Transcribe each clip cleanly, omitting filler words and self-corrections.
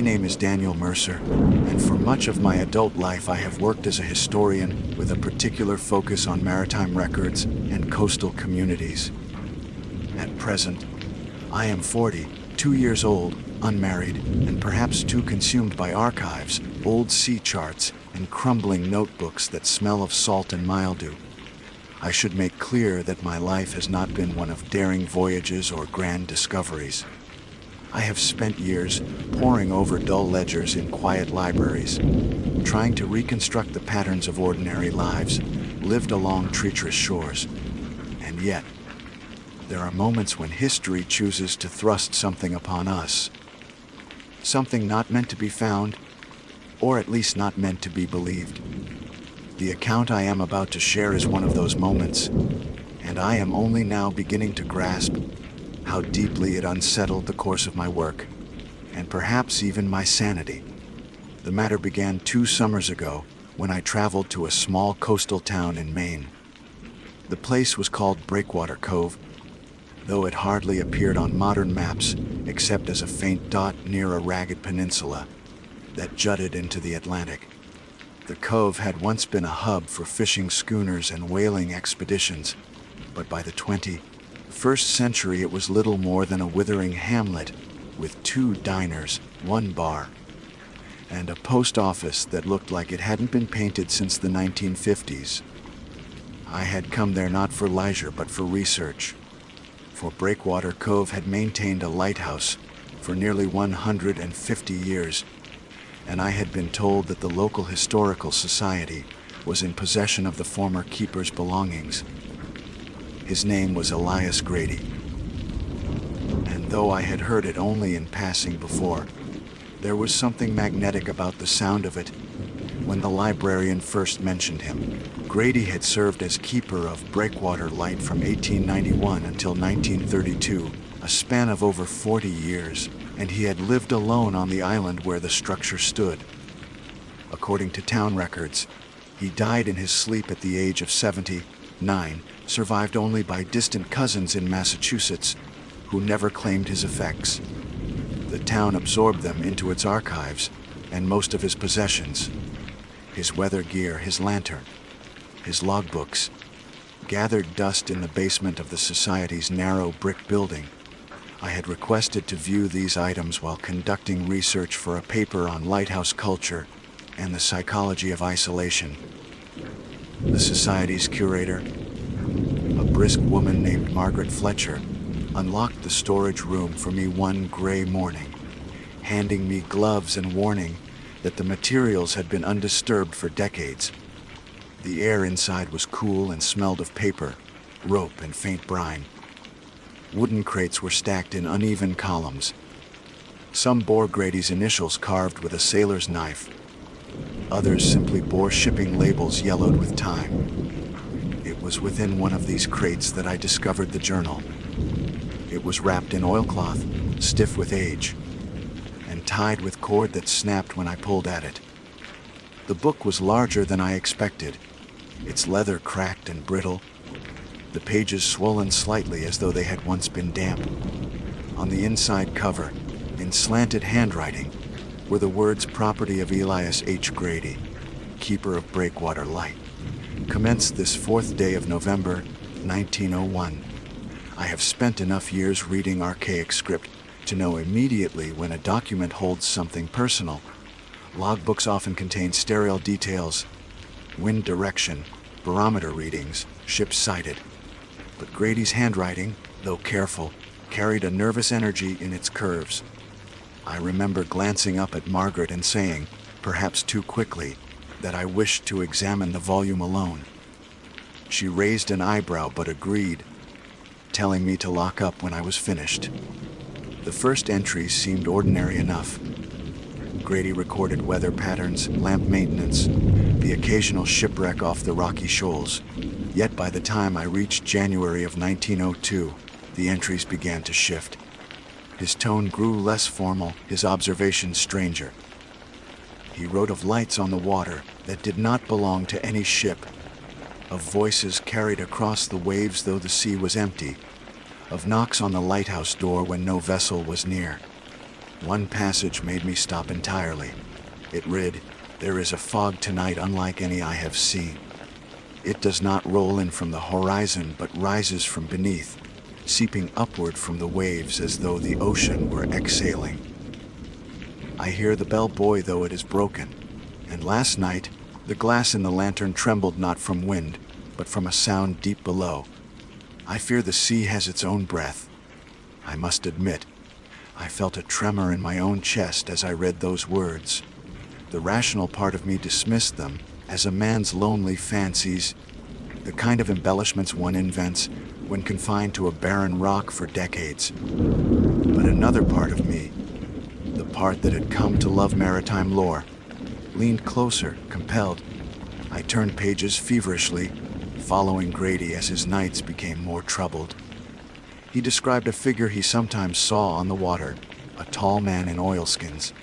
My name is Daniel Mercer, and for much of my adult life I have worked as a historian with a particular focus on maritime records and coastal communities. At present, I am 40, 2 years old, unmarried, and perhaps too consumed by archives, old sea charts, and crumbling notebooks that smell of salt and mildew. I should make clear that my life has not been one of daring voyages or grand discoveries. I have spent years poring over dull ledgers in quiet libraries, trying to reconstruct the patterns of ordinary lives lived along treacherous shores. And yet, there are moments when history chooses to thrust something upon us. Something not meant to be found, or at least not meant to be believed. The account I am about to share is one of those moments, and I am only now beginning to grasp how deeply it unsettled the course of my work, and perhaps even my sanity. The matter began 2 summers ago when I traveled to a small coastal town in Maine. The place was called Breakwater Cove, though it hardly appeared on modern maps except as a faint dot near a ragged peninsula that jutted into the Atlantic. The cove had once been a hub for fishing schooners and whaling expeditions, but by the 21st century it was little more than a withering hamlet with 2 diners, 1 bar, and a post office that looked like it hadn't been painted since the 1950s. I had come there not for leisure but for research, for Breakwater Cove had maintained a lighthouse for nearly 150 years, and I had been told that the local historical society was in possession of the former keeper's belongings. His name was Elias Grady, and though I had heard it only in passing before, there was something magnetic about the sound of it when the librarian first mentioned him. Grady had served as keeper of Breakwater Light from 1891 until 1932, a span of over 40 years, and he had lived alone on the island where the structure stood. According to town records, he died in his sleep at the age of 79, survived only by distant cousins in Massachusetts, who never claimed his effects. The town absorbed them into its archives, and most of his possessions, his weather gear, his lantern, his logbooks, gathered dust in the basement of the society's narrow brick building. I had requested to view these items while conducting research for a paper on lighthouse culture and the psychology of isolation. The society's curator, a brisk woman named Margaret Fletcher, unlocked the storage room for me one gray morning, handing me gloves and warning that the materials had been undisturbed for decades. The air inside was cool and smelled of paper, rope, and faint brine. Wooden crates were stacked in uneven columns. Some bore Grady's initials carved with a sailor's knife. Others simply bore shipping labels yellowed with time. It was within one of these crates that I discovered the journal. It was wrapped in oilcloth, stiff with age, and tied with cord that snapped when I pulled at it. The book was larger than I expected, its leather cracked and brittle, the pages swollen slightly as though they had once been damp. On the inside cover, in slanted handwriting, were the words "Property of Elias H. Grady, Keeper of Breakwater Light. Commenced this 4th day of November, 1901. I have spent enough years reading archaic script to know immediately when a document holds something personal. Logbooks often contain sterile details, wind direction, barometer readings, ships sighted. But Grady's handwriting, though careful, carried a nervous energy in its curves. I remember glancing up at Margaret and saying, perhaps too quickly, that I wished to examine the volume alone. She raised an eyebrow but agreed, telling me to lock up when I was finished. The first entries seemed ordinary enough. Grady recorded weather patterns, lamp maintenance, the occasional shipwreck off the rocky shoals. Yet by the time I reached January of 1902, the entries began to shift. His tone grew less formal, his observations stranger. He wrote of lights on the water that did not belong to any ship, of voices carried across the waves though the sea was empty, of knocks on the lighthouse door when no vessel was near. One passage made me stop entirely. It read, "There is a fog tonight unlike any I have seen. It does not roll in from the horizon but rises from beneath, seeping upward from the waves as though the ocean were exhaling. I hear the bell buoy though it is broken, and last night the glass in the lantern trembled not from wind, but from a sound deep below. I fear the sea has its own breath." I must admit, I felt a tremor in my own chest as I read those words. The rational part of me dismissed them as a man's lonely fancies, the kind of embellishments one invents when confined to a barren rock for decades. But another part of me, the part that had come to love maritime lore, leaned closer, compelled. I turned pages feverishly, following Grady as his nights became more troubled. He described a figure he sometimes saw on the water, a tall man in oilskins,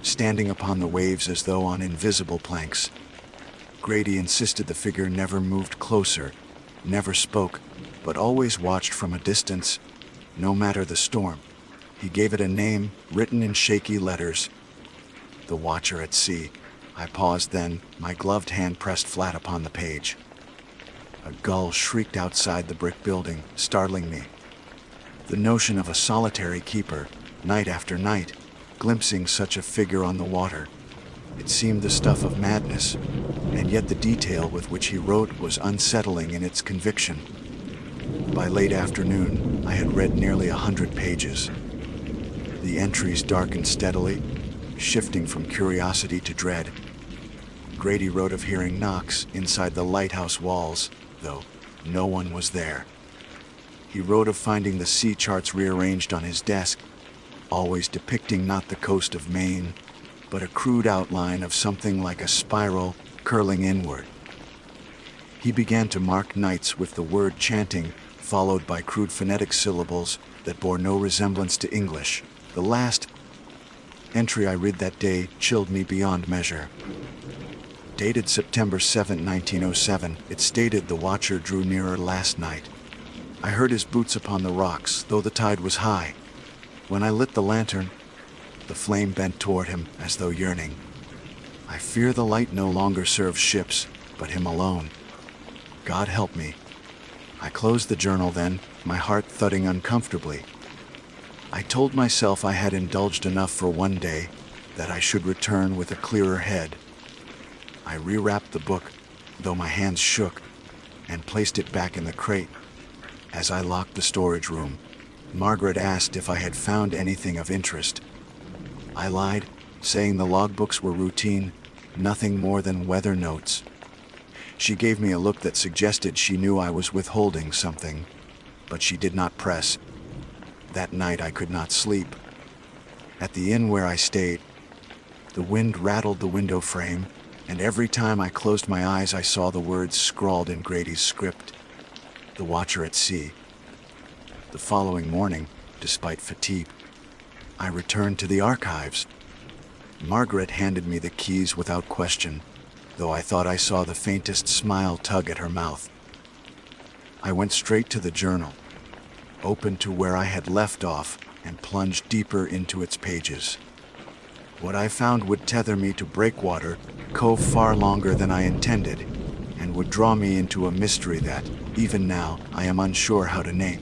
standing upon the waves as though on invisible planks. Grady insisted the figure never moved closer, never spoke, but always watched from a distance, no matter the storm. He gave it a name, written in shaky letters, "The Watcher at Sea." I paused then, my gloved hand pressed flat upon the page. A gull shrieked outside the brick building, startling me. The notion of a solitary keeper, night after night, glimpsing such a figure on the water. It seemed the stuff of madness, and yet the detail with which he wrote was unsettling in its conviction. By late afternoon, I had read nearly 100 pages. The entries darkened steadily, shifting from curiosity to dread. Grady wrote of hearing knocks inside the lighthouse walls, though no one was there. He wrote of finding the sea charts rearranged on his desk, always depicting not the coast of Maine, but a crude outline of something like a spiral curling inward. He began to mark nights with the word chanting, followed by crude phonetic syllables that bore no resemblance to English. The last entry I read that day chilled me beyond measure. Dated September 7, 1907, it stated the watcher drew nearer last night. I heard his boots upon the rocks, though the tide was high. When I lit the lantern, the flame bent toward him as though yearning. I fear the light no longer serves ships, but him alone. God help me. I closed the journal then, my heart thudding uncomfortably. I told myself I had indulged enough for one day, that I should return with a clearer head. I rewrapped the book, though my hands shook, and placed it back in the crate. As I locked the storage room, Margaret asked if I had found anything of interest. I lied, saying the logbooks were routine, nothing more than weather notes. She gave me a look that suggested she knew I was withholding something, but she did not press. That night I could not sleep. At the inn where I stayed, the wind rattled the window frame, and every time I closed my eyes I saw the words scrawled in Grady's script. The Watcher at Sea. The following morning, despite fatigue, I returned to the archives. Margaret handed me the keys without question, though I thought I saw the faintest smile tug at her mouth. I went straight to the journal, opened to where I had left off, and plunged deeper into its pages. What I found would tether me to Breakwater Cove far longer than I intended, and would draw me into a mystery that, even now, I am unsure how to name.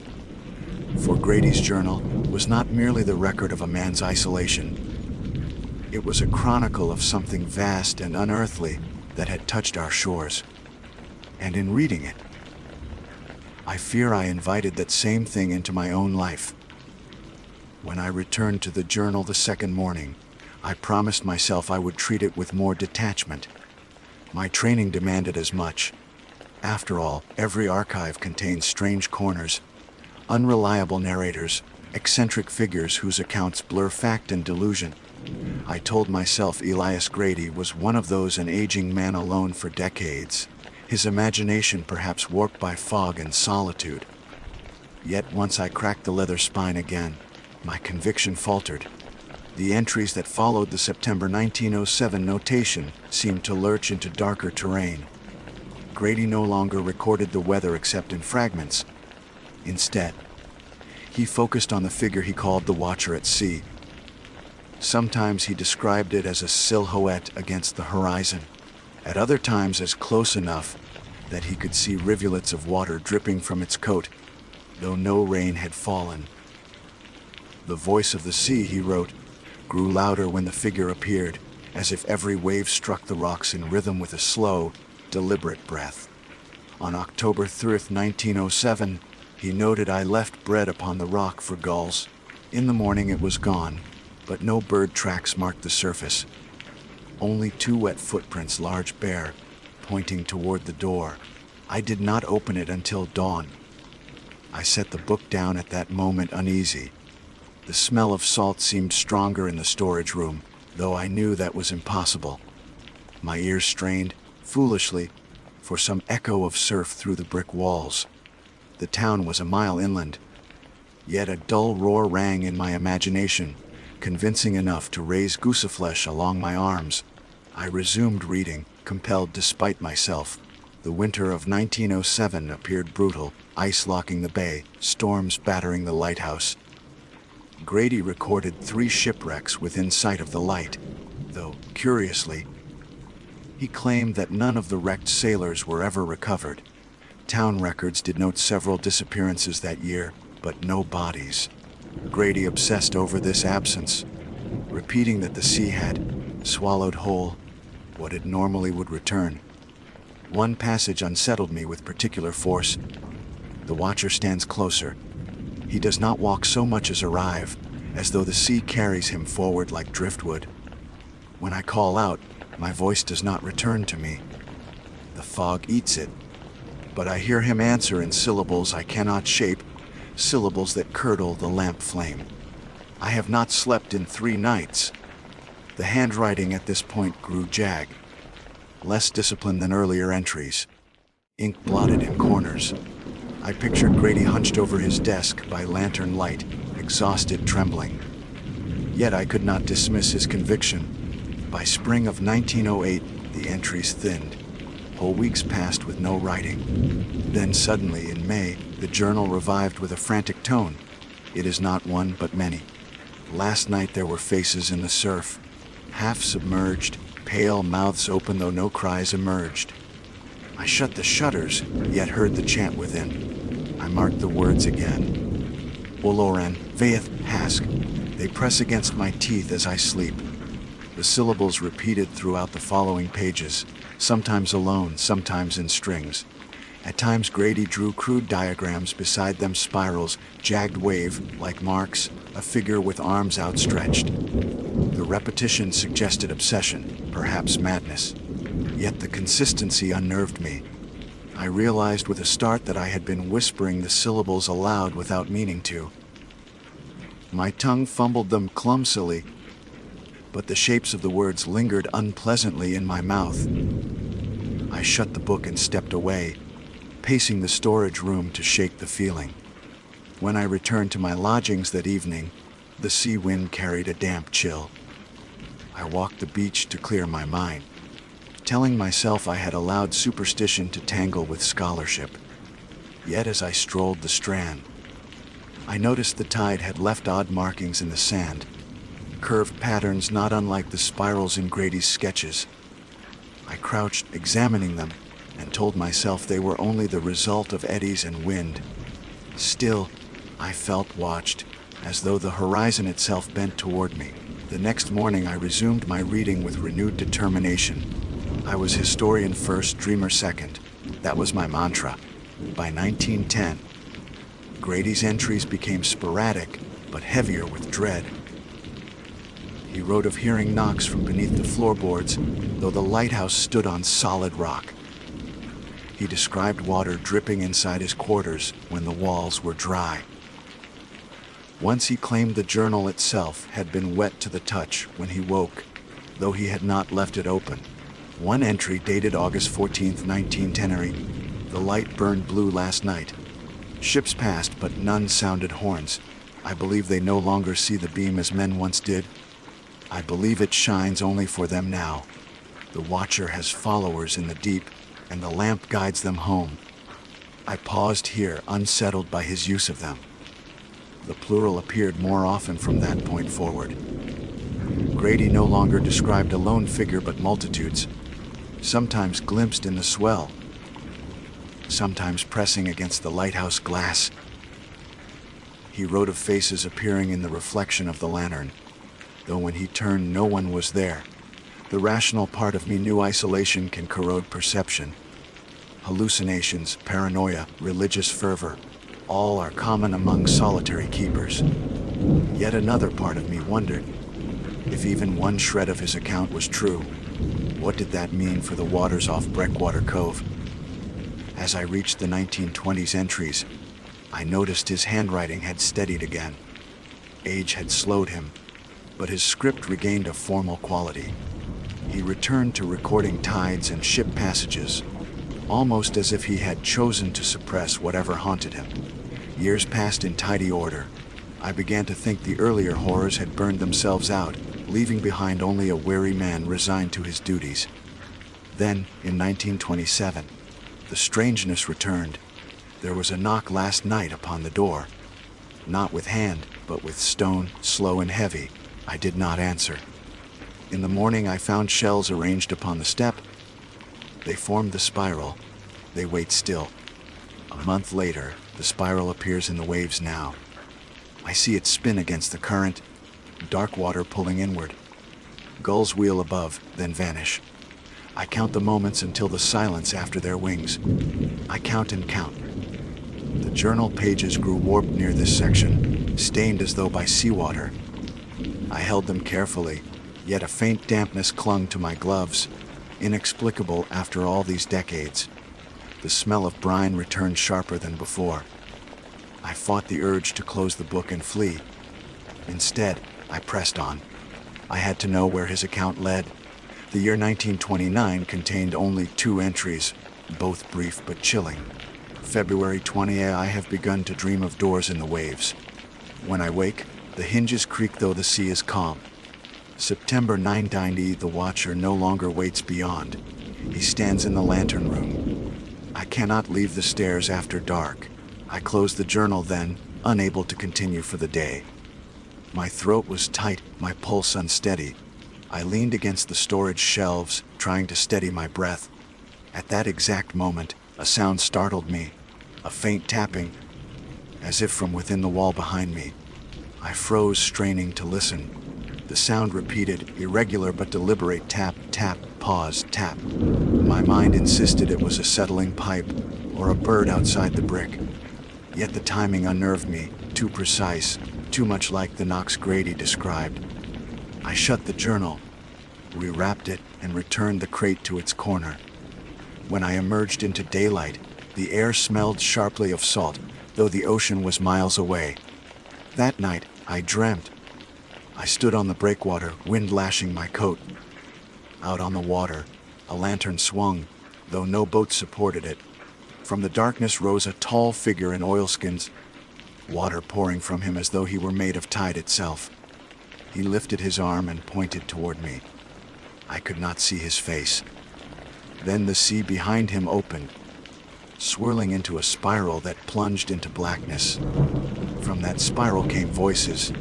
For Grady's journal was not merely the record of a man's isolation. It was a chronicle of something vast and unearthly that had touched our shores. And in reading it, I fear I invited that same thing into my own life. When I returned to the journal the second morning, I promised myself I would treat it with more detachment. My training demanded as much. After all, every archive contains strange corners, unreliable narrators, eccentric figures whose accounts blur fact and delusion. I told myself Elias Grady was one of those, an aging man alone for decades, his imagination perhaps warped by fog and solitude. Yet once I cracked the leather spine again, my conviction faltered. The entries that followed the September 1907 notation seemed to lurch into darker terrain. Grady no longer recorded the weather except in fragments. Instead, he focused on the figure he called the Watcher at Sea. Sometimes he described it as a silhouette against the horizon, at other times as close enough that he could see rivulets of water dripping from its coat, though no rain had fallen. The voice of the sea, he wrote, grew louder when the figure appeared, as if every wave struck the rocks in rhythm with a slow, deliberate breath. On October 3rd, 1907, he noted I left bread upon the rock for gulls. In the morning it was gone, but no bird tracks marked the surface. Only 2 wet footprints, large bare, pointing toward the door. I did not open it until dawn. I set the book down at that moment, uneasy. The smell of salt seemed stronger in the storage room, though I knew that was impossible. My ears strained, foolishly, for some echo of surf through the brick walls. The town was a mile inland, yet a dull roar rang in my imagination, convincing enough to raise gooseflesh along my arms. I resumed reading, compelled despite myself. The winter of 1907 appeared brutal, ice locking the bay, storms battering the lighthouse. Grady recorded 3 shipwrecks within sight of the light, though, curiously, he claimed that none of the wrecked sailors were ever recovered. Town records did note several disappearances that year, but no bodies. Grady obsessed over this absence, repeating that the sea had swallowed whole what it normally would return. One passage unsettled me with particular force. The watcher stands closer. He does not walk so much as arrive, as though the sea carries him forward like driftwood. When I call out, my voice does not return to me. The fog eats it, but I hear him answer in syllables I cannot shape, syllables that curdle the lamp flame. I have not slept in 3 nights. The handwriting at this point grew jagged, less disciplined than earlier entries. Ink blotted in corners. I pictured Grady hunched over his desk by lantern light, exhausted, trembling. Yet I could not dismiss his conviction. By spring of 1908, the entries thinned. Whole weeks passed with no writing. Then suddenly, in May, the journal revived with a frantic tone. It is not one, but many. Last night there were faces in the surf, half submerged, pale mouths open though no cries emerged. I shut the shutters, yet heard the chant within. I marked the words again. Oloran, Veith, Hask. They press against my teeth as I sleep. The syllables repeated throughout the following pages, sometimes alone, sometimes in strings. At times Grady drew crude diagrams, beside them spirals, jagged wave, like marks, a figure with arms outstretched. The repetition suggested obsession, perhaps madness. Yet the consistency unnerved me. I realized with a start that I had been whispering the syllables aloud without meaning to. My tongue fumbled them clumsily, but the shapes of the words lingered unpleasantly in my mouth. I shut the book and stepped away, pacing the storage room to shake the feeling. When I returned to my lodgings that evening, the sea wind carried a damp chill. I walked the beach to clear my mind, telling myself I had allowed superstition to tangle with scholarship. Yet as I strolled the strand, I noticed the tide had left odd markings in the sand, curved patterns not unlike the spirals in Grady's sketches. I crouched, examining them, and told myself they were only the result of eddies and wind. Still, I felt watched, as though the horizon itself bent toward me. The next morning I resumed my reading with renewed determination. I was historian first, dreamer second. That was my mantra. By 1910, Grady's entries became sporadic, but heavier with dread. He wrote of hearing knocks from beneath the floorboards, though the lighthouse stood on solid rock. He described water dripping inside his quarters when the walls were dry. Once he claimed the journal itself had been wet to the touch when he woke, though he had not left it open. One entry dated August 14, 1910. The light burned blue last night. Ships passed, but none sounded horns. I believe they no longer see the beam as men once did. I believe it shines only for them now. The watcher has followers in the deep, and the lamp guides them home. I paused here, unsettled by his use of them. The plural appeared more often from that point forward. Grady no longer described a lone figure but multitudes, sometimes glimpsed in the swell, sometimes pressing against the lighthouse glass. He wrote of faces appearing in the reflection of the lantern, though when he turned no one was there. The rational part of me knew isolation can corrode perception. Hallucinations, paranoia, religious fervor, all are common among solitary keepers. Yet another part of me wondered, if even one shred of his account was true, what did that mean for the waters off Breakwater Cove? As I reached the 1920s entries, I noticed his handwriting had steadied again. Age had slowed him, but his script regained a formal quality. He returned to recording tides and ship passages, almost as if he had chosen to suppress whatever haunted him. Years passed in tidy order. I began to think the earlier horrors had burned themselves out, leaving behind only a weary man resigned to his duties. Then, in 1927, the strangeness returned. There was a knock last night upon the door. Not with hand, but with stone, slow and heavy. I did not answer. In the morning I found shells arranged upon the step. They formed the spiral. They wait still. A month later, the spiral appears in the waves now. I see it spin against the current, dark water pulling inward. Gulls wheel above, then vanish. I count the moments until the silence after their wings. I count and count. The journal pages grew warped near this section, stained as though by seawater. I held them carefully, yet a faint dampness clung to my gloves, inexplicable after all these decades. The smell of brine returned sharper than before. I fought the urge to close the book and flee. Instead, I pressed on. I had to know where his account led. The year 1929 contained only 2 entries, both brief but chilling. February 20, I have begun to dream of doors in the waves. When I wake, the hinges creak though the sea is calm. September 990, the watcher no longer waits beyond. He stands in the lantern room. I cannot leave the stairs after dark. I closed the journal then, unable to continue for the day. My throat was tight, my pulse unsteady. I leaned against the storage shelves, trying to steady my breath. At that exact moment, a sound startled me, a faint tapping, as if from within the wall behind me. I froze, straining to listen. The sound repeated, irregular but deliberate tap, tap, pause, tap. My mind insisted it was a settling pipe, or a bird outside the brick. Yet the timing unnerved me, too precise, too much like the knocks Grady described. I shut the journal, rewrapped it, and returned the crate to its corner. When I emerged into daylight, the air smelled sharply of salt, though the ocean was miles away. That night, I dreamt. I stood on the breakwater, wind lashing my coat. Out on the water, a lantern swung, though no boat supported it. From the darkness rose a tall figure in oilskins, water pouring from him as though he were made of tide itself. He lifted his arm and pointed toward me. I could not see his face. Then the sea behind him opened, swirling into a spiral that plunged into blackness. From that spiral came voices,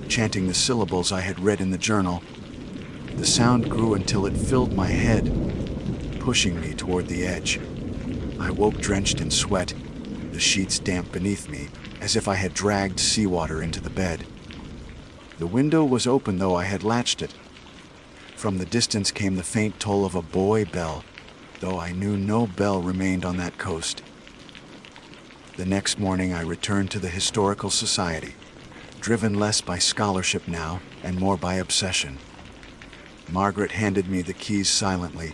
chanting the syllables I had read in the journal. The sound grew until it filled my head, pushing me toward the edge. I woke drenched in sweat, the sheets damp beneath me, as if I had dragged seawater into the bed. The window was open, though I had latched it. From the distance came the faint toll of a buoy bell, though I knew no bell remained on that coast. The next morning I returned to the Historical Society, driven less by scholarship now and more by obsession. Margaret handed me the keys silently,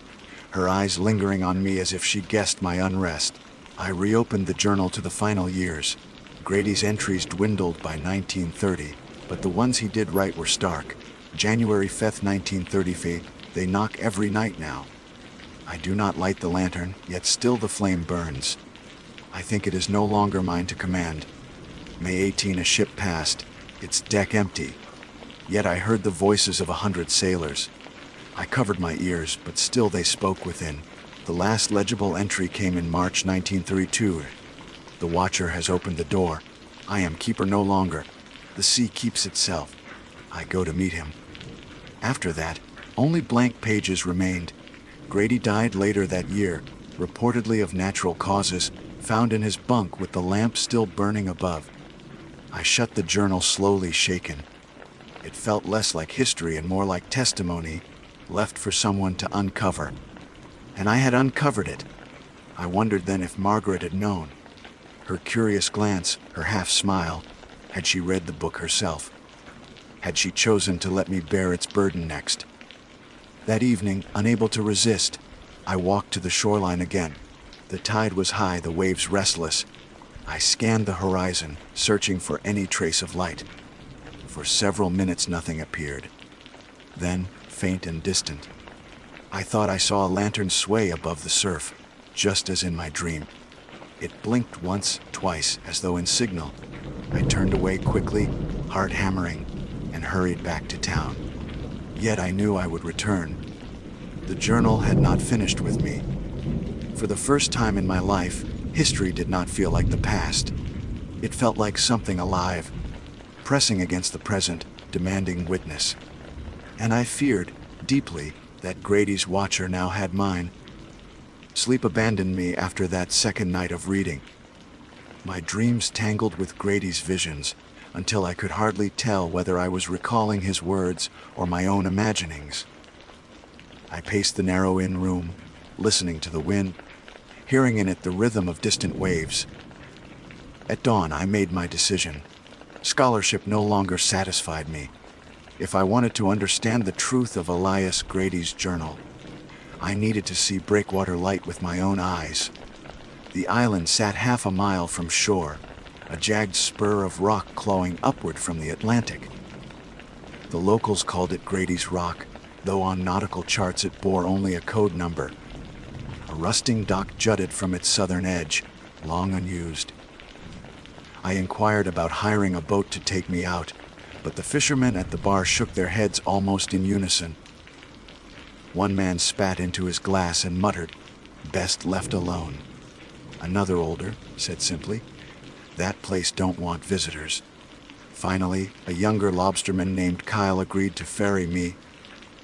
her eyes lingering on me as if she guessed my unrest. I reopened the journal to the final years. Grady's entries dwindled by 1930, but the ones he did write were stark. January 5th, 1930, they knock every night now. I do not light the lantern, yet still the flame burns. I think it is no longer mine to command. May 18, a ship passed, its deck empty. Yet I heard the voices of 100 sailors. I covered my ears, but still they spoke within. The last legible entry came in March 1932. The watcher has opened the door. I am keeper no longer. The sea keeps itself. I go to meet him. After that, only blank pages remained. Grady died later that year, reportedly of natural causes, found in his bunk with the lamp still burning above. I shut the journal slowly, shaken. It felt less like history and more like testimony, left for someone to uncover. And I had uncovered it. I wondered then if Margaret had known. Her curious glance, her half-smile, had she read the book herself? Had she chosen to let me bear its burden next? That evening, unable to resist, I walked to the shoreline again. The tide was high, the waves restless. I scanned the horizon, searching for any trace of light. For several minutes nothing appeared. Then, faint and distant, I thought I saw a lantern sway above the surf, just as in my dream. It blinked once, twice, as though in signal. I turned away quickly, heart hammering, and hurried back to town. Yet I knew I would return. The journal had not finished with me. For the first time in my life, history did not feel like the past. It felt like something alive, pressing against the present, demanding witness. And I feared, deeply, that Grady's watcher now had mine. Sleep abandoned me after that second night of reading. My dreams tangled with Grady's visions, until I could hardly tell whether I was recalling his words or my own imaginings. I paced the narrow inn room, listening to the wind, hearing in it the rhythm of distant waves. At dawn, I made my decision. Scholarship no longer satisfied me. If I wanted to understand the truth of Elias Grady's journal, I needed to see breakwater light with my own eyes. The island sat half a mile from shore, a jagged spur of rock clawing upward from the Atlantic. The locals called it Grady's Rock, though on nautical charts it bore only a code number. A rusting dock jutted from its southern edge, long unused. I inquired about hiring a boat to take me out, but the fishermen at the bar shook their heads almost in unison. One man spat into his glass and muttered, "Best left alone." Another, older, said simply, "That place don't want visitors." Finally, a younger lobsterman named Kyle agreed to ferry me,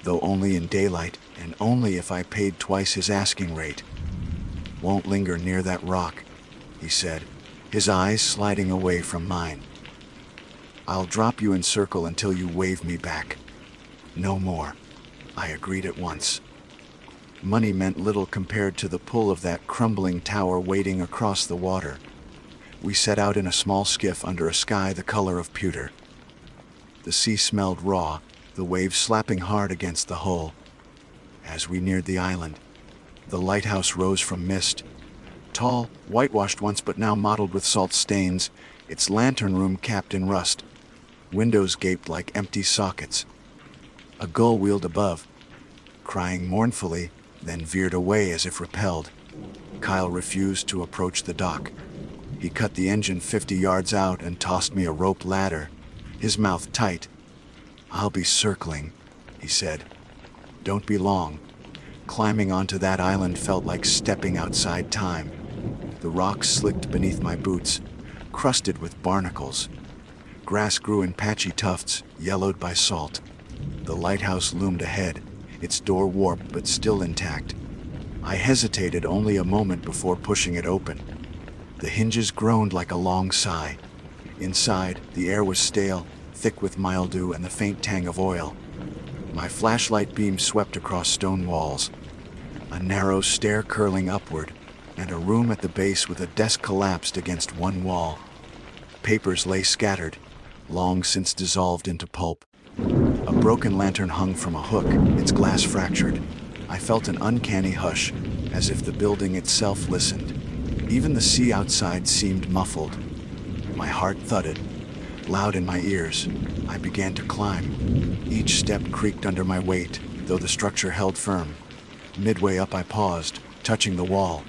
though only in daylight and only if I paid twice his asking rate. "Won't linger near that rock," he said, his eyes sliding away from mine. "I'll drop you in circle until you wave me back. No more." I agreed at once. Money meant little compared to the pull of that crumbling tower waiting across the water. We set out in a small skiff under a sky the color of pewter. The sea smelled raw, the waves slapping hard against the hull. As we neared the island, the lighthouse rose from mist. Tall, whitewashed once but now mottled with salt stains, its lantern room capped in rust. Windows gaped like empty sockets. A gull wheeled above, crying mournfully, then veered away as if repelled. Kyle refused to approach the dock. He cut the engine 50 yards out and tossed me a rope ladder, his mouth tight. "I'll be circling," he said. "Don't be long." Climbing onto that island felt like stepping outside time. The rocks slicked beneath my boots, crusted with barnacles. Grass grew in patchy tufts, yellowed by salt. The lighthouse loomed ahead, its door warped but still intact. I hesitated only a moment before pushing it open. The hinges groaned like a long sigh. Inside, the air was stale, thick with mildew and the faint tang of oil. My flashlight beam swept across stone walls. A narrow stair curling upward, and a room at the base with a desk collapsed against one wall. Papers lay scattered, long since dissolved into pulp. A broken lantern hung from a hook, its glass fractured. I felt an uncanny hush, as if the building itself listened. Even the sea outside seemed muffled. My heart thudded, loud in my ears. I began to climb. Each step creaked under my weight, though the structure held firm. Midway up I paused, touching the wall.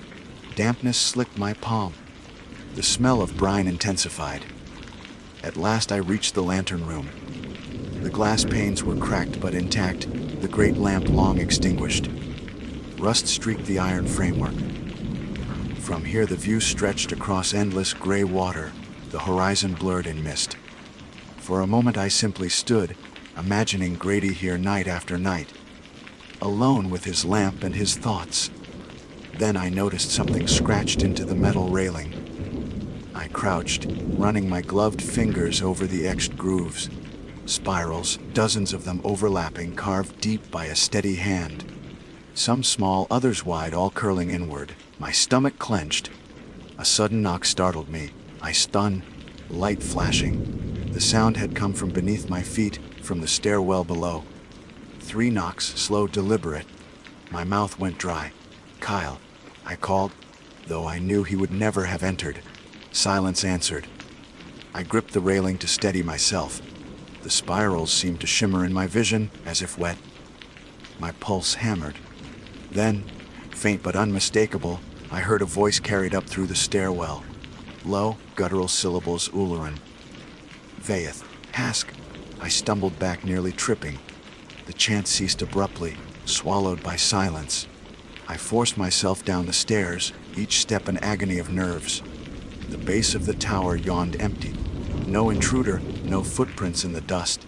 Dampness slicked my palm. The smell of brine intensified. At last I reached the lantern room. The glass panes were cracked but intact, the great lamp long extinguished. Rust streaked the iron framework. From here the view stretched across endless gray water, the horizon blurred in mist. For a moment I simply stood, imagining Grady here night after night, alone with his lamp and his thoughts. Then I noticed something scratched into the metal railing. I crouched, running my gloved fingers over the etched grooves. Spirals, dozens of them overlapping, carved deep by a steady hand. Some small, others wide, all curling inward. My stomach clenched. A sudden knock startled me. I spun, light flashing. The sound had come from beneath my feet, from the stairwell below. 3 knocks, slow, deliberate. My mouth went dry. "Kyle," I called, though I knew he would never have entered. Silence answered. I gripped the railing to steady myself. The spirals seemed to shimmer in my vision, as if wet. My pulse hammered. Then, faint but unmistakable, I heard a voice carried up through the stairwell. Low, guttural syllables, Ulleran. "Vaeth, Hask." I stumbled back, nearly tripping. The chant ceased abruptly, swallowed by silence. I forced myself down the stairs, each step an agony of nerves. The base of the tower yawned empty. No intruder, no footprints in the dust.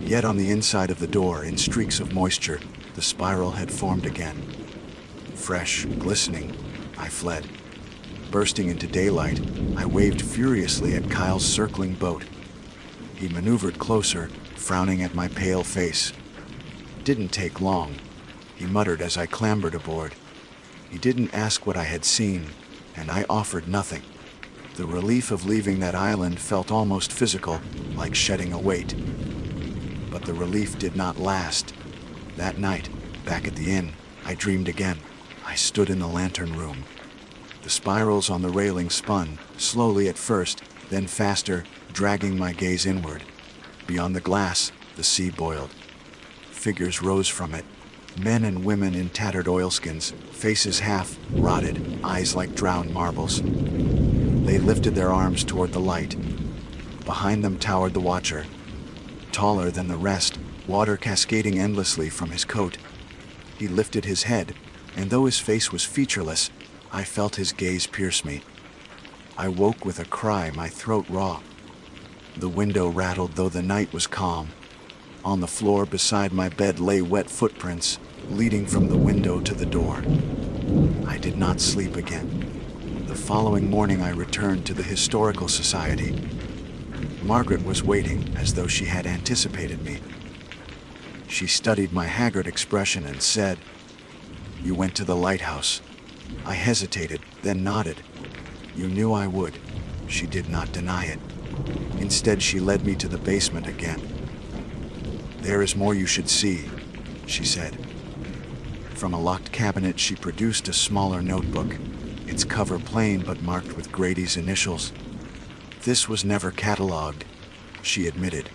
Yet on the inside of the door, in streaks of moisture, the spiral had formed again. Fresh, glistening, I fled. Bursting into daylight, I waved furiously at Kyle's circling boat. He maneuvered closer, frowning at my pale face. Didn't take long, he muttered as I clambered aboard. He didn't ask what I had seen, and I offered nothing. The relief of leaving that island felt almost physical, like shedding a weight. But the relief did not last. That night, back at the inn, I dreamed again. I stood in the lantern room. The spirals on the railing spun, slowly at first, then faster, dragging my gaze inward. Beyond the glass, the sea boiled. Figures rose from it. Men and women in tattered oilskins, faces half rotted, eyes like drowned marbles. They lifted their arms toward the light. Behind them towered the Watcher. Taller than the rest, water cascading endlessly from his coat. He lifted his head, and though his face was featureless, I felt his gaze pierce me. I woke with a cry, my throat raw. The window rattled, though the night was calm. On the floor beside my bed lay wet footprints, leading from the window to the door. I did not sleep again. The following morning I returned to the Historical Society. Margaret was waiting, as though she had anticipated me. She studied my haggard expression and said, "You went to the lighthouse." I hesitated, then nodded. "You knew I would." She did not deny it. Instead, she led me to the basement again. "There is more you should see," she said. From a locked cabinet, she produced a smaller notebook, its cover plain but marked with Grady's initials. "This was never cataloged," she admitted.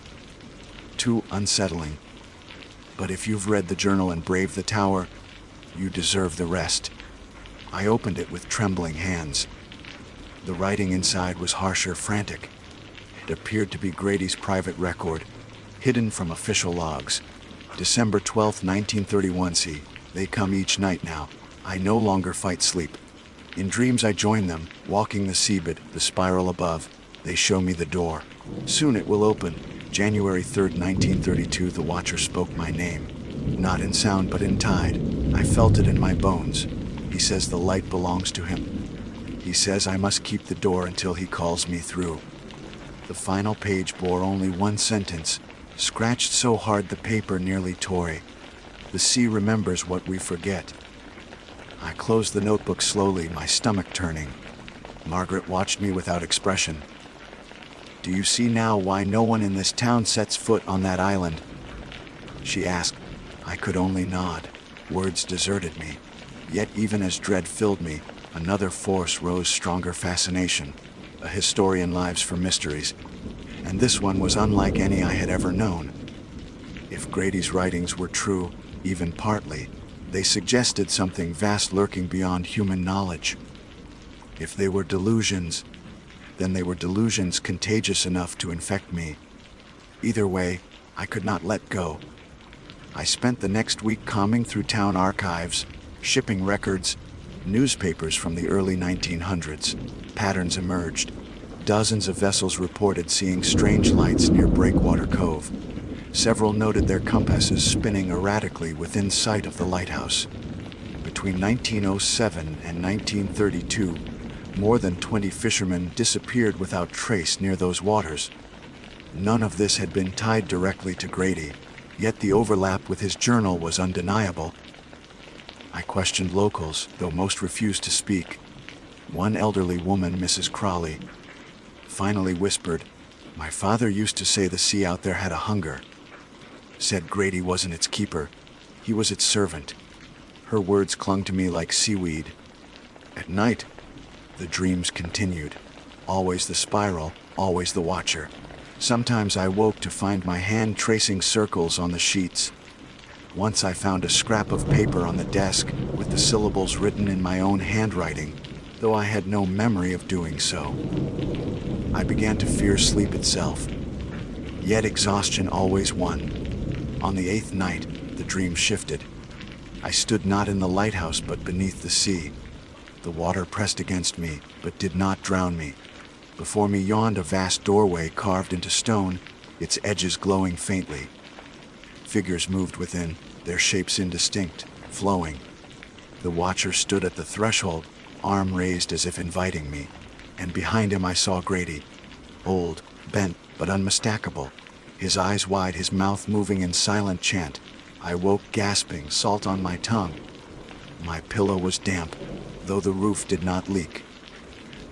"Too unsettling. But if you've read the journal and braved the tower, you deserve the rest." I opened it with trembling hands. The writing inside was harsher, frantic. It appeared to be Grady's private record, hidden from official logs. December 12, 1931. See, they come each night now. I no longer fight sleep. In dreams I join them, walking the seabed, the spiral above. They show me the door. Soon it will open. January 3rd, 1932, the Watcher spoke my name. Not in sound, but in tide. I felt it in my bones. He says the light belongs to him. He says I must keep the door until he calls me through. The final page bore only one sentence, scratched so hard the paper nearly tore. "The sea remembers what we forget." I closed the notebook slowly, my stomach turning. Margaret watched me without expression. "Do you see now why no one in this town sets foot on that island?" she asked. I could only nod. Words deserted me. Yet even as dread filled me, another force rose, stronger fascination. A historian lives for mysteries, and this one was unlike any I had ever known. If Grady's writings were true, even partly, they suggested something vast lurking beyond human knowledge. If they were delusions, then they were delusions contagious enough to infect me. Either way, I could not let go. I spent the next week combing through town archives, shipping records, newspapers from the early 1900s. Patterns emerged. Dozens of vessels reported seeing strange lights near Breakwater Cove. Several noted their compasses spinning erratically within sight of the lighthouse. Between 1907 and 1932, more than 20 fishermen disappeared without trace near those waters. None of this had been tied directly to Grady, yet the overlap with his journal was undeniable. I questioned locals, though most refused to speak. One elderly woman, Mrs. Crawley, finally whispered, "My father used to say the sea out there had a hunger. Said Grady wasn't its keeper, he was its servant." Her words clung to me like seaweed. At night, the dreams continued. Always the spiral, always the watcher. Sometimes I woke to find my hand tracing circles on the sheets. Once I found a scrap of paper on the desk with the syllables written in my own handwriting, though I had no memory of doing so. I began to fear sleep itself. Yet exhaustion always won. On the 8th night, the dream shifted. I stood not in the lighthouse but beneath the sea. The water pressed against me, but did not drown me. Before me yawned a vast doorway carved into stone, its edges glowing faintly. Figures moved within, their shapes indistinct, flowing. The watcher stood at the threshold, arm raised as if inviting me, and behind him I saw Grady, old, bent, but unmistakable, his eyes wide, his mouth moving in silent chant. I woke gasping, salt on my tongue. My pillow was damp, though the roof did not leak.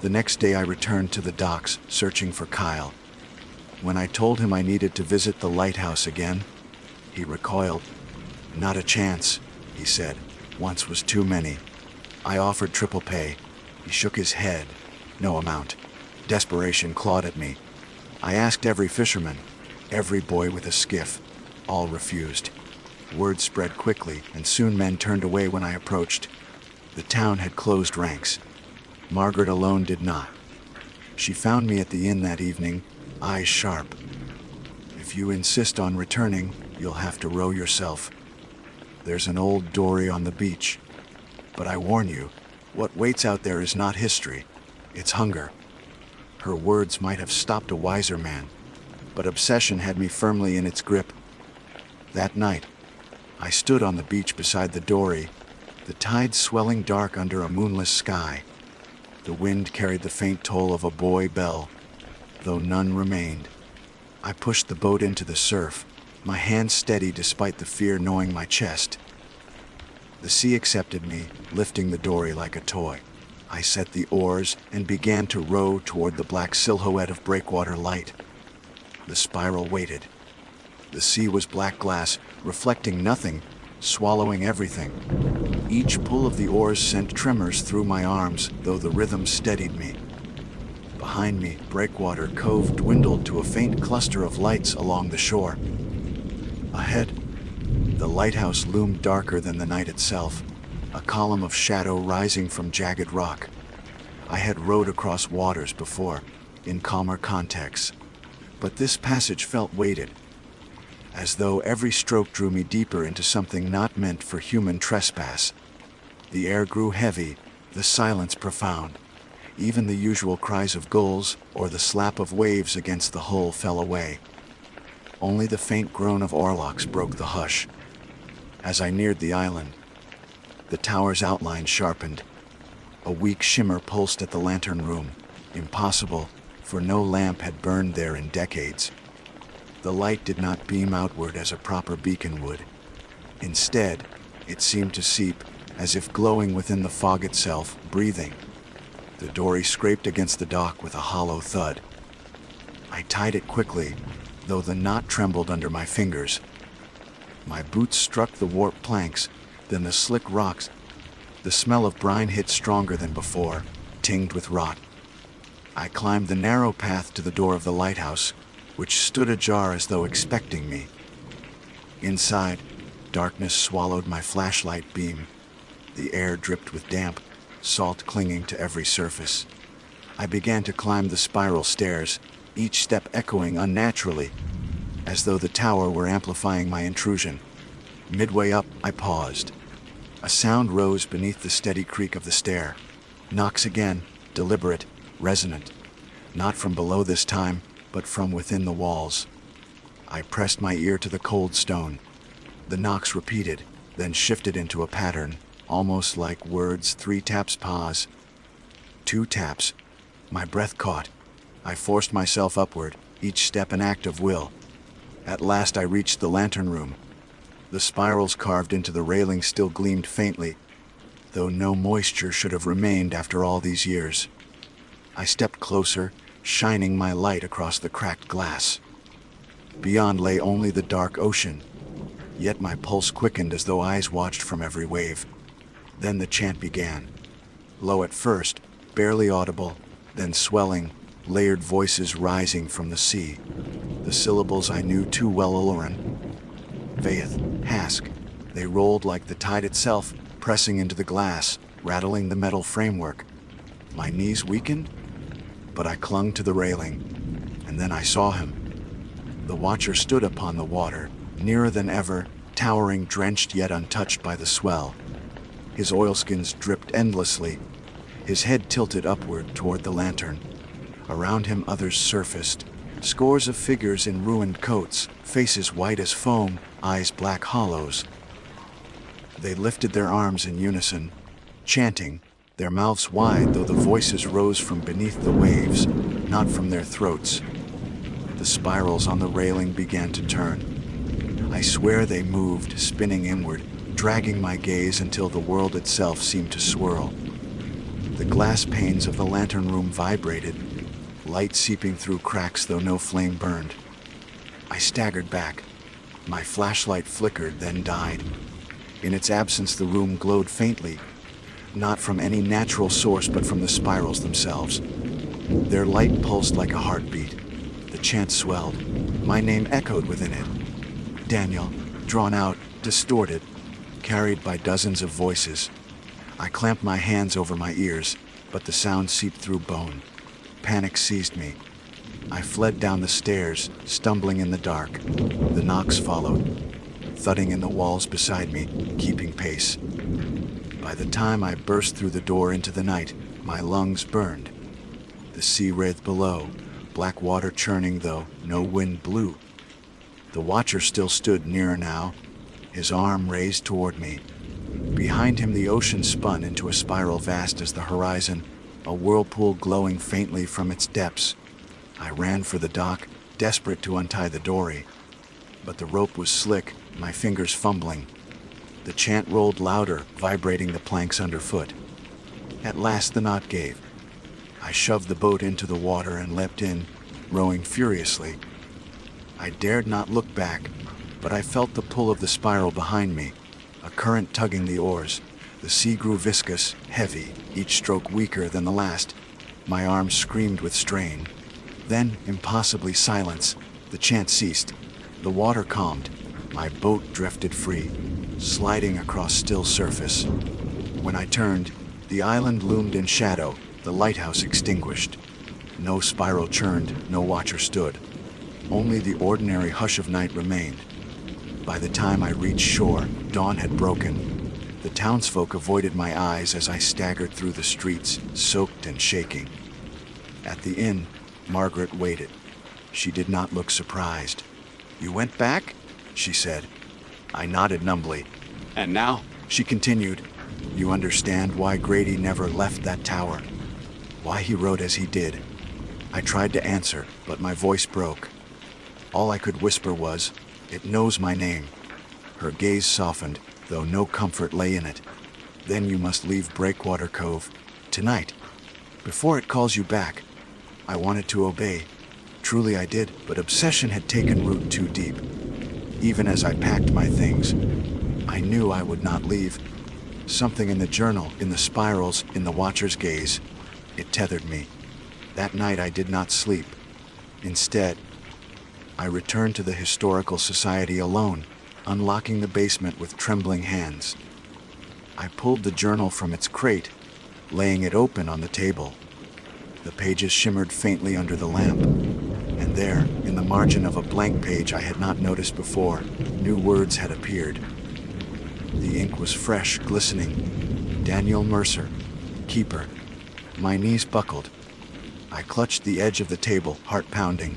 The next day I returned to the docks, searching for Kyle. When I told him I needed to visit the lighthouse again, he recoiled. "Not a chance," he said. "Once was too many." I offered triple pay. He shook his head. No amount. Desperation clawed at me. I asked every fisherman, every boy with a skiff. All refused. Word spread quickly, and soon men turned away when I approached. The town had closed ranks. Margaret alone did not. She found me at the inn that evening, eyes sharp. "If you insist on returning, you'll have to row yourself. There's an old dory on the beach. But I warn you, what waits out there is not history, it's hunger." Her words might have stopped a wiser man, but obsession had me firmly in its grip. That night, I stood on the beach beside the dory, the tide swelling dark under a moonless sky. The wind carried the faint toll of a buoy bell, though none remained. I pushed the boat into the surf, my hands steady despite the fear gnawing my chest. The sea accepted me, lifting the dory like a toy. I set the oars and began to row toward the black silhouette of breakwater light. The spiral waited. The sea was black glass, reflecting nothing, swallowing everything. Each pull of the oars sent tremors through my arms, though the rhythm steadied me. Behind me, Breakwater Cove dwindled to a faint cluster of lights along the shore. Ahead, the lighthouse loomed darker than the night itself, a column of shadow rising from jagged rock. I had rowed across waters before, in calmer contexts, but this passage felt weighted, as though every stroke drew me deeper into something not meant for human trespass. The air grew heavy, the silence profound. Even the usual cries of gulls or the slap of waves against the hull fell away. Only the faint groan of oarlocks broke the hush. As I neared the island, the tower's outline sharpened. A weak shimmer pulsed at the lantern room. Impossible, for no lamp had burned there in decades. The light did not beam outward as a proper beacon would. Instead, it seemed to seep, as if glowing within the fog itself, breathing. The dory scraped against the dock with a hollow thud. I tied it quickly, though the knot trembled under my fingers. My boots struck the warped planks, then the slick rocks. The smell of brine hit stronger than before, tinged with rot. I climbed the narrow path to the door of the lighthouse, which stood ajar as though expecting me. Inside, darkness swallowed my flashlight beam. The air dripped with damp, salt clinging to every surface. I began to climb the spiral stairs, each step echoing unnaturally, as though the tower were amplifying my intrusion. Midway up, I paused. A sound rose beneath the steady creak of the stair. Knocks again, deliberate, resonant. Not from below this time, but from within the walls. I pressed my ear to the cold stone. The knocks repeated, then shifted into a pattern, almost like words. 3 taps, pause. 2 taps. My breath caught. I forced myself upward, each step an act of will. At last I reached the lantern room. The spirals carved into the railing still gleamed faintly, though no moisture should have remained after all these years. I stepped closer, shining my light across the cracked glass. Beyond lay only the dark ocean, yet my pulse quickened as though eyes watched from every wave. Then the chant began. Low at first, barely audible, then swelling, layered voices rising from the sea. The syllables I knew too well: Aloran, Vaeth, Hask. They rolled like the tide itself, pressing into the glass, rattling the metal framework. My knees weakened, but I clung to the railing, and then I saw him. The Watcher stood upon the water, nearer than ever, towering, drenched yet untouched by the swell. His oilskins dripped endlessly, his head tilted upward toward the lantern. Around him others surfaced, scores of figures in ruined coats, faces white as foam, eyes black hollows. They lifted their arms in unison, chanting, their mouths wide though the voices rose from beneath the waves, not from their throats. The spirals on the railing began to turn. I swear they moved, spinning inward, dragging my gaze until the world itself seemed to swirl. The glass panes of the lantern room vibrated, light seeping through cracks though no flame burned. I staggered back. My flashlight flickered, then died. In its absence, the room glowed faintly, not from any natural source but from the spirals themselves. Their light pulsed like a heartbeat. The chant swelled. My name echoed within it. Daniel, drawn out, distorted, carried by dozens of voices. I clamped my hands over my ears, but the sound seeped through bone. Panic seized me. I fled down the stairs, stumbling in the dark. The knocks followed, thudding in the walls beside me, keeping pace. By the time I burst through the door into the night, my lungs burned. The sea writhed below, black water churning though no wind blew. The Watcher still stood nearer now, his arm raised toward me. Behind him the ocean spun into a spiral vast as the horizon, a whirlpool glowing faintly from its depths. I ran for the dock, desperate to untie the dory. But the rope was slick, my fingers fumbling. The chant rolled louder, vibrating the planks underfoot. At last the knot gave. I shoved the boat into the water and leapt in, rowing furiously. I dared not look back, but I felt the pull of the spiral behind me, a current tugging the oars. The sea grew viscous, heavy, each stroke weaker than the last. My arms screamed with strain. Then, impossibly silence, the chant ceased. The water calmed. My boat drifted free, sliding across still surface. When I turned, the island loomed in shadow, the lighthouse extinguished. No spiral churned, no Watcher stood. Only the ordinary hush of night remained. By the time I reached shore, dawn had broken. The townsfolk avoided my eyes as I staggered through the streets, soaked and shaking. At the inn, Margaret waited. She did not look surprised. "You went back?" she said. I nodded numbly. "And now?" she continued. "You understand why Grady never left that tower? Why he wrote as he did?" I tried to answer, but my voice broke. All I could whisper was, "It knows my name." Her gaze softened, though no comfort lay in it. "Then you must leave Breakwater Cove, tonight, before it calls you back." I wanted to obey. Truly I did, but obsession had taken root too deep. Even as I packed my things, I knew I would not leave. Something in the journal, in the spirals, in the Watcher's gaze, it tethered me. That night I did not sleep. Instead, I returned to the Historical Society alone, unlocking the basement with trembling hands. I pulled the journal from its crate, laying it open on the table. The pages shimmered faintly under the lamp, and there, in the margin of a blank page I had not noticed before, new words had appeared. The ink was fresh, glistening. Daniel Mercer, Keeper. My knees buckled. I clutched the edge of the table, heart pounding.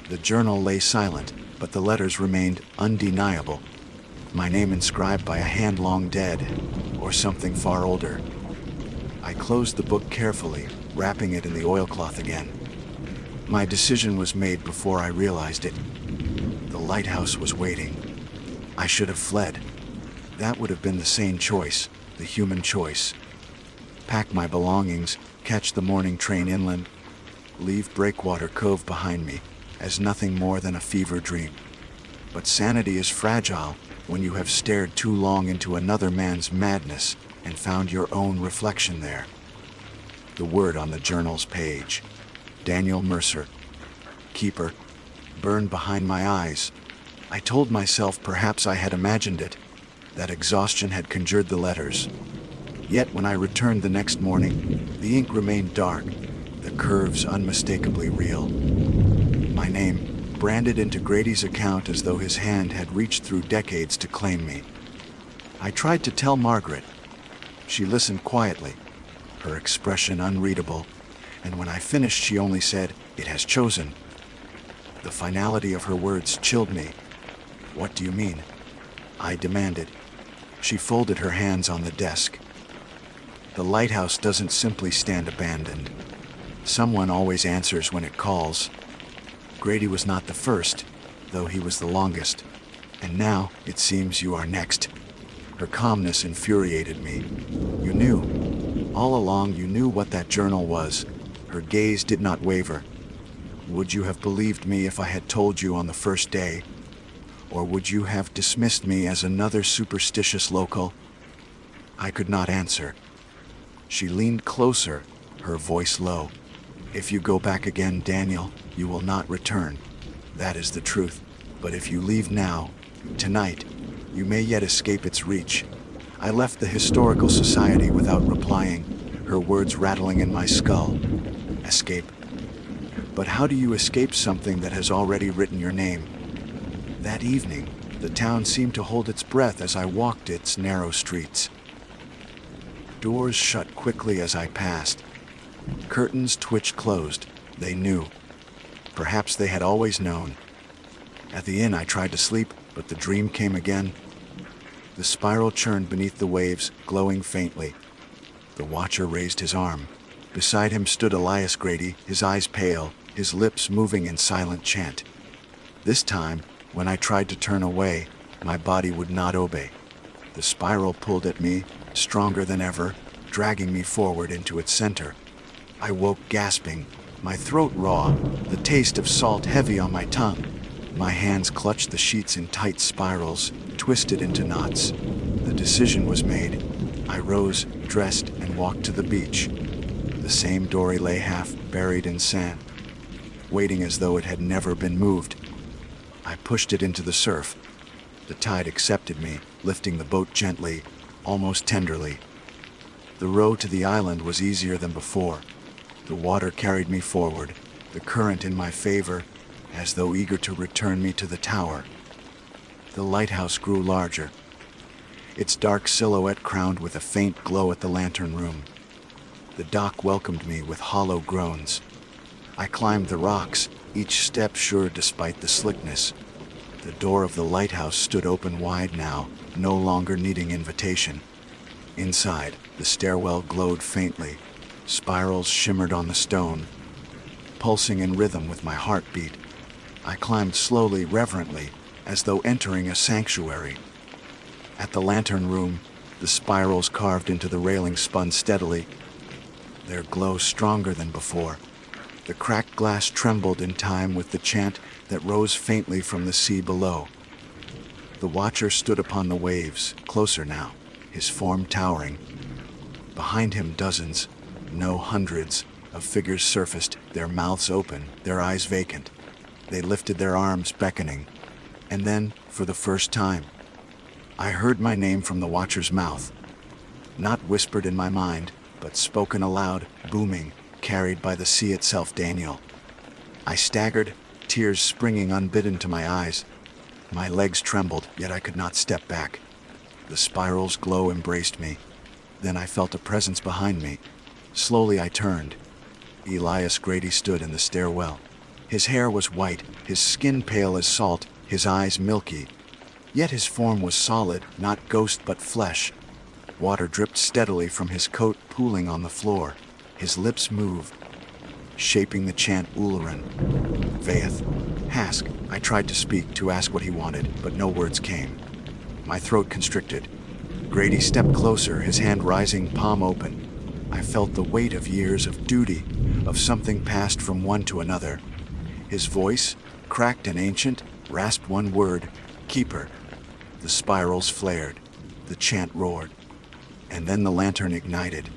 The journal lay silent, but the letters remained undeniable. My name inscribed by a hand long dead, or something far older. I closed the book carefully, wrapping it in the oilcloth again. My decision was made before I realized it. The lighthouse was waiting. I should have fled. That would have been the sane choice, the human choice. Pack my belongings, catch the morning train inland, leave Breakwater Cove behind me as nothing more than a fever dream. But sanity is fragile when you have stared too long into another man's madness and found your own reflection there. The word on the journal's page: Daniel Mercer, keeper, burned behind my eyes. I told myself perhaps I had imagined it, that exhaustion had conjured the letters. Yet when I returned the next morning, the ink remained dark, the curves unmistakably real. My name, branded into Grady's account as though his hand had reached through decades to claim me. I tried to tell Margaret. She listened quietly, her expression unreadable, and when I finished she only said, "It has chosen." The finality of her words chilled me. "What do you mean?" I demanded. She folded her hands on the desk. "The lighthouse doesn't simply stand abandoned. Someone always answers when it calls. Grady was not the first, though he was the longest. And now, it seems you are next." Her calmness infuriated me. "You knew. All along you knew what that journal was." Her gaze did not waver. "Would you have believed me if I had told you on the first day? Or would you have dismissed me as another superstitious local?" I could not answer. She leaned closer, her voice low. "If you go back again, Daniel, you will not return. That is the truth. But if you leave now, tonight, you may yet escape its reach." I left the Historical Society without replying, her words rattling in my skull. Escape. But how do you escape something that has already written your name? That evening, the town seemed to hold its breath as I walked its narrow streets. Doors shut quickly as I passed. Curtains twitched closed. They knew. Perhaps they had always known. At the inn I tried to sleep, but the dream came again. The spiral churned beneath the waves, glowing faintly. The watcher raised his arm. Beside him stood Elias Grady, his eyes pale, his lips moving in silent chant. This time, when I tried to turn away, my body would not obey. The spiral pulled at me, stronger than ever, dragging me forward into its center. I woke gasping, my throat raw, the taste of salt heavy on my tongue. My hands clutched the sheets in tight spirals, twisted into knots. The decision was made. I rose, dressed, and walked to the beach. The same dory lay half buried in sand, waiting as though it had never been moved. I pushed it into the surf. The tide accepted me, lifting the boat gently, almost tenderly. The row to the island was easier than before. The water carried me forward, the current in my favor, as though eager to return me to the tower. The lighthouse grew larger, its dark silhouette crowned with a faint glow at the lantern room. The dock welcomed me with hollow groans. I climbed the rocks, each step sure despite the slickness. The door of the lighthouse stood open wide now, no longer needing invitation. Inside, the stairwell glowed faintly. Spirals shimmered on the stone, pulsing in rhythm with my heartbeat. I climbed slowly, reverently, as though entering a sanctuary. At the lantern room, the spirals carved into the railing spun steadily, their glow stronger than before. The cracked glass trembled in time with the chant that rose faintly from the sea below. The watcher stood upon the waves, closer now, his form towering. Behind him dozens, no hundreds, of figures surfaced, their mouths open, their eyes vacant. They lifted their arms, beckoning. And then, for the first time, I heard my name from the watcher's mouth. Not whispered in my mind, but spoken aloud, booming, carried by the sea itself. Daniel. I staggered, tears springing unbidden to my eyes. My legs trembled, yet I could not step back. The spiral's glow embraced me. Then I felt a presence behind me. Slowly I turned. Elias Grady stood in the stairwell. His hair was white, his skin pale as salt, his eyes milky, yet his form was solid, not ghost but flesh. Water dripped steadily from his coat, pooling on the floor. His lips moved, shaping the chant Ularan. Vaeth, Hask. I tried to speak, to ask what he wanted, but no words came. My throat constricted. Grady stepped closer, his hand rising, palm open. I felt the weight of years of duty, of something passed from one to another. His voice, cracked and ancient, rasped one word, Keeper. The spirals flared, the chant roared, and then the lantern ignited.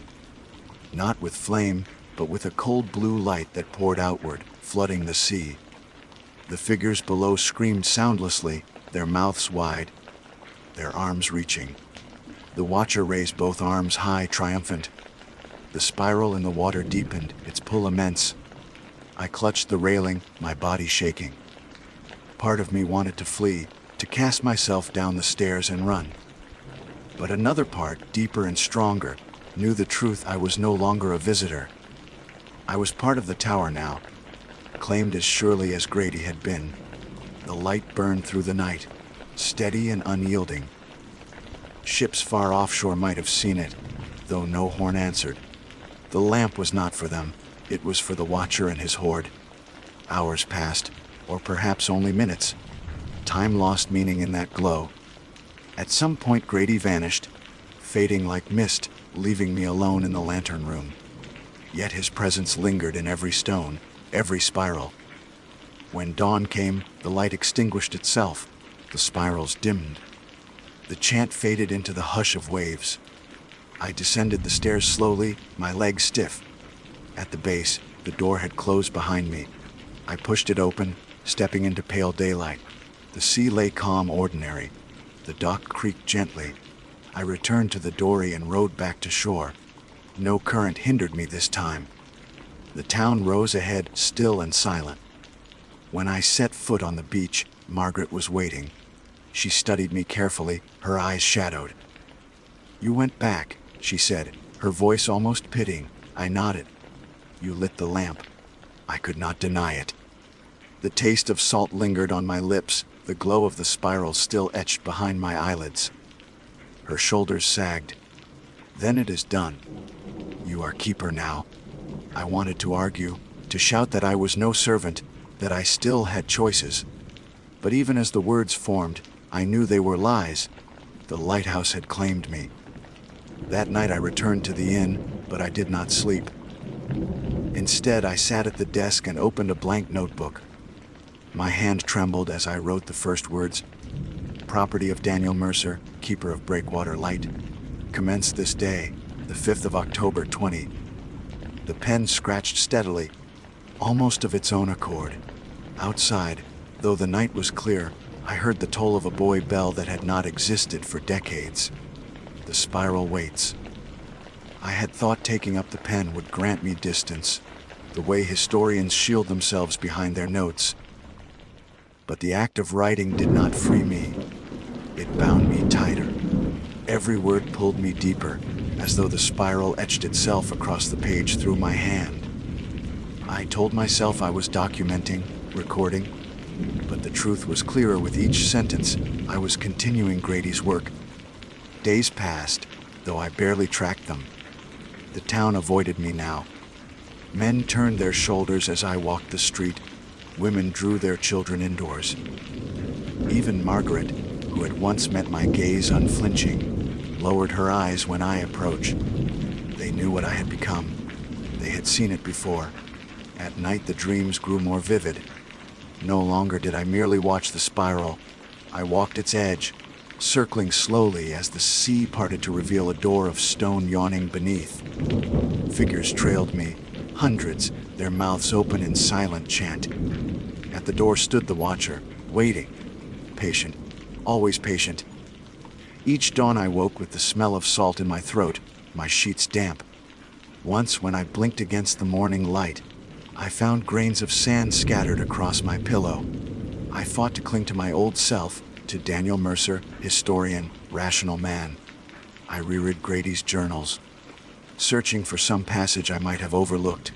Not with flame, but with a cold blue light that poured outward, flooding the sea. The figures below screamed soundlessly, their mouths wide, their arms reaching. The watcher raised both arms high, triumphant. The spiral in the water deepened, its pull immense. I clutched the railing, my body shaking. Part of me wanted to flee, to cast myself down the stairs and run. But another part, deeper and stronger, knew the truth. I was no longer a visitor. I was part of the tower now, claimed as surely as Grady had been. The light burned through the night, steady and unyielding. Ships far offshore might have seen it, though no horn answered. The lamp was not for them, it was for the watcher and his horde. Hours passed, or perhaps only minutes. Time lost meaning in that glow. At some point Grady vanished, fading like mist, leaving me alone in the lantern room. Yet his presence lingered in every stone, every spiral. When dawn came, the light extinguished itself. The spirals dimmed. The chant faded into the hush of waves. I descended the stairs slowly, my legs stiff. At the base, the door had closed behind me. I pushed it open, stepping into pale daylight. The sea lay calm, ordinary. The dock creaked gently. I returned to the dory and rowed back to shore. No current hindered me this time. The town rose ahead, still and silent. When I set foot on the beach, Margaret was waiting. She studied me carefully, her eyes shadowed. "You went back," she said, her voice almost pitying. I nodded. "You lit the lamp." I could not deny it. The taste of salt lingered on my lips, the glow of the spirals still etched behind my eyelids. Her shoulders sagged. "Then it is done. You are keeper now." I wanted to argue, to shout that I was no servant, that I still had choices. But even as the words formed, I knew they were lies. The lighthouse had claimed me. That night I returned to the inn, but I did not sleep. Instead, I sat at the desk and opened a blank notebook. My hand trembled as I wrote the first words. Property of Daniel Mercer, keeper of Breakwater Light. Commenced this day, the 5th of October 20. The pen scratched steadily, almost of its own accord. Outside, though the night was clear, I heard the toll of a buoy bell that had not existed for decades. The spiral waits. I had thought taking up the pen would grant me distance, the way historians shield themselves behind their notes. But the act of writing did not free me. It bound me tighter. Every word pulled me deeper, as though the spiral etched itself across the page through my hand. I told myself I was documenting, recording, but the truth was clearer with each sentence. I was continuing Grady's work. Days passed, though I barely tracked them. The town avoided me now. Men turned their shoulders as I walked the street. Women drew their children indoors. Even Margaret, who had once met my gaze unflinching, lowered her eyes when I approached. They knew what I had become. They had seen it before. At night the dreams grew more vivid. No longer did I merely watch the spiral. I walked its edge, circling slowly as the sea parted to reveal a door of stone yawning beneath. Figures trailed me, hundreds, their mouths open in silent chant. At the door stood the watcher, waiting. Patient, always patient. Each dawn I woke with the smell of salt in my throat, my sheets damp. Once, when I blinked against the morning light, I found grains of sand scattered across my pillow. I fought to cling to my old self, to Daniel Mercer, historian, rational man. I reread Grady's journals, searching for some passage I might have overlooked,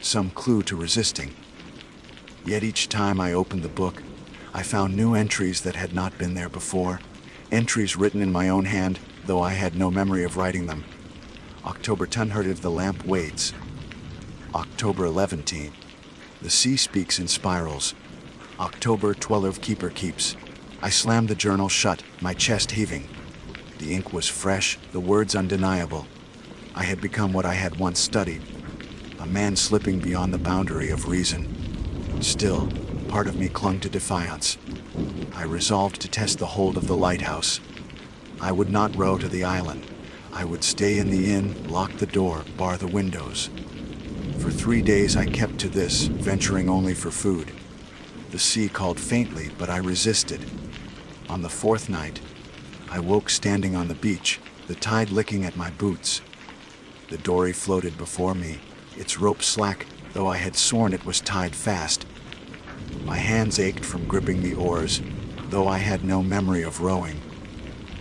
some clue to resisting. Yet each time I opened the book, I found new entries that had not been there before, entries written in my own hand, though I had no memory of writing them. October 10, heard of the lamp waits. October 11, the sea speaks in spirals. October 12, keeper keeps. I slammed the journal shut, my chest heaving. The ink was fresh, the words undeniable. I had become what I had once studied, a man slipping beyond the boundary of reason. Still, part of me clung to defiance. I resolved to test the hold of the lighthouse. I would not row to the island. I would stay in the inn, lock the door, bar the windows. For 3 days I kept to this, venturing only for food. The sea called faintly, but I resisted. On the 4th night, I woke standing on the beach, the tide licking at my boots. The dory floated before me, its rope slack, though I had sworn it was tied fast. My hands ached from gripping the oars, though I had no memory of rowing.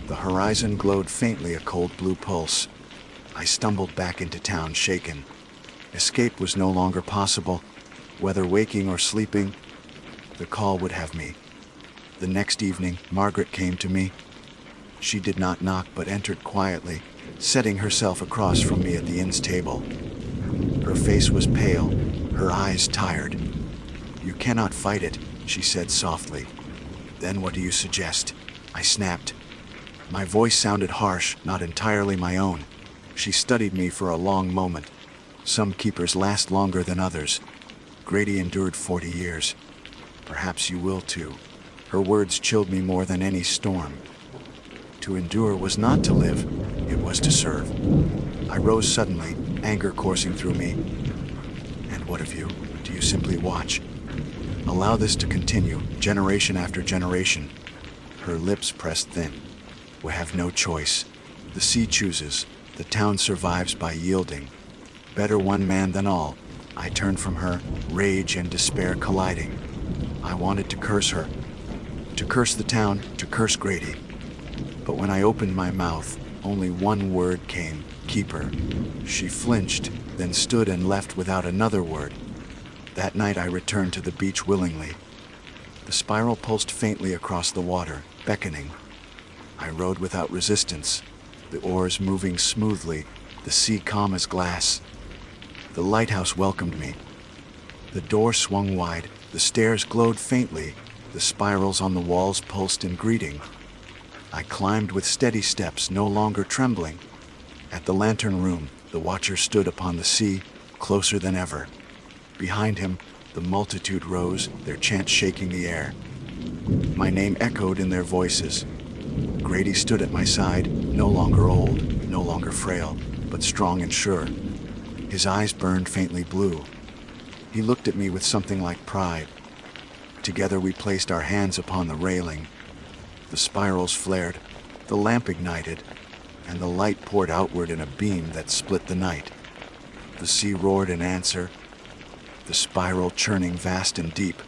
The horizon glowed faintly, a cold blue pulse. I stumbled back into town, shaken. Escape was no longer possible, whether waking or sleeping. The call would have me. The next evening, Margaret came to me. She did not knock, but entered quietly, setting herself across from me at the inn's table. Her face was pale, her eyes tired. "You cannot fight it," she said softly. "Then what do you suggest?" I snapped. My voice sounded harsh, not entirely my own. She studied me for a long moment. Some keepers last longer than others. Grady endured 40 years. Perhaps you will too. Her words chilled me more than any storm. To endure was not to live, it was to serve. I rose suddenly, anger coursing through me. "And what of you? Do you simply watch? Allow this to continue, generation after generation?" Her lips pressed thin. "We have no choice. The sea chooses. The town survives by yielding. Better one man than all." I turned from her, rage and despair colliding. I wanted to curse her, to curse the town, to curse Grady. But when I opened my mouth, only one word came: keeper. She flinched, then stood and left without another word. That night I returned to the beach willingly. The spiral pulsed faintly across the water, beckoning. I rowed without resistance, the oars moving smoothly, the sea calm as glass. The lighthouse welcomed me. The door swung wide, the stairs glowed faintly, the spirals on the walls pulsed in greeting. I climbed with steady steps, no longer trembling. At the lantern room, the watcher stood upon the sea, closer than ever. Behind him, the multitude rose, their chants shaking the air. My name echoed in their voices. Grady stood at my side, no longer old, no longer frail, but strong and sure. His eyes burned faintly blue. He looked at me with something like pride. Together we placed our hands upon the railing. The spirals flared, the lamp ignited, and the light poured outward in a beam that split the night. The sea roared in answer, the spiral churning vast and deep.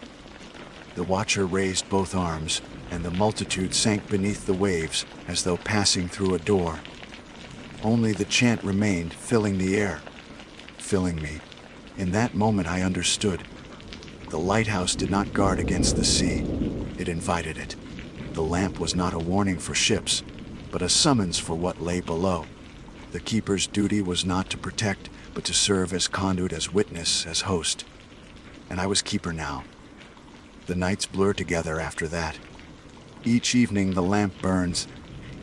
The watcher raised both arms, and the multitude sank beneath the waves as though passing through a door. Only the chant remained, filling the air, filling me. In that moment I understood. The lighthouse did not guard against the sea, it invited it. The lamp was not a warning for ships, but a summons for what lay below. The keeper's duty was not to protect, but to serve as conduit, as witness, as host. And I was keeper now. The nights blur together after that. Each evening the lamp burns,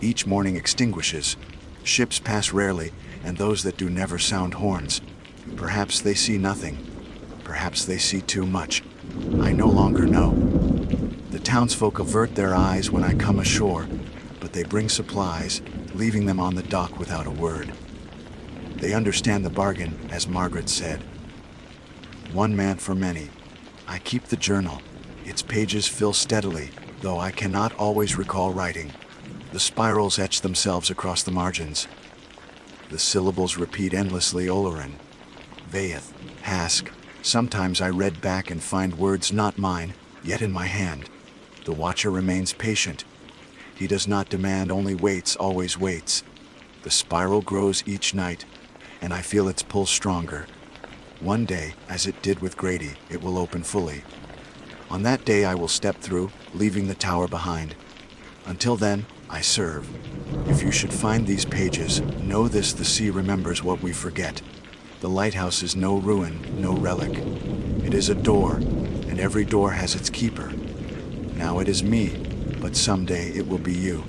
each morning extinguishes. Ships pass rarely, and those that do never sound horns. Perhaps they see nothing. Perhaps they see too much. I no longer know. The townsfolk avert their eyes when I come ashore, but they bring supplies, leaving them on the dock without a word. They understand the bargain, as Margaret said. One man for many. I keep the journal. Its pages fill steadily, though I cannot always recall writing. The spirals etch themselves across the margins. The syllables repeat endlessly: Olerin, Vaeth, Hask. Sometimes I read back and find words not mine, yet in my hand. The watcher remains patient. He does not demand, only waits, always waits. The spiral grows each night, and I feel its pull stronger. One day, as it did with Grady, it will open fully. On that day I will step through, leaving the tower behind. Until then, I serve. If you should find these pages, know this: the sea remembers what we forget. The lighthouse is no ruin, no relic. It is a door, and every door has its keeper. Now it is me, but someday it will be you.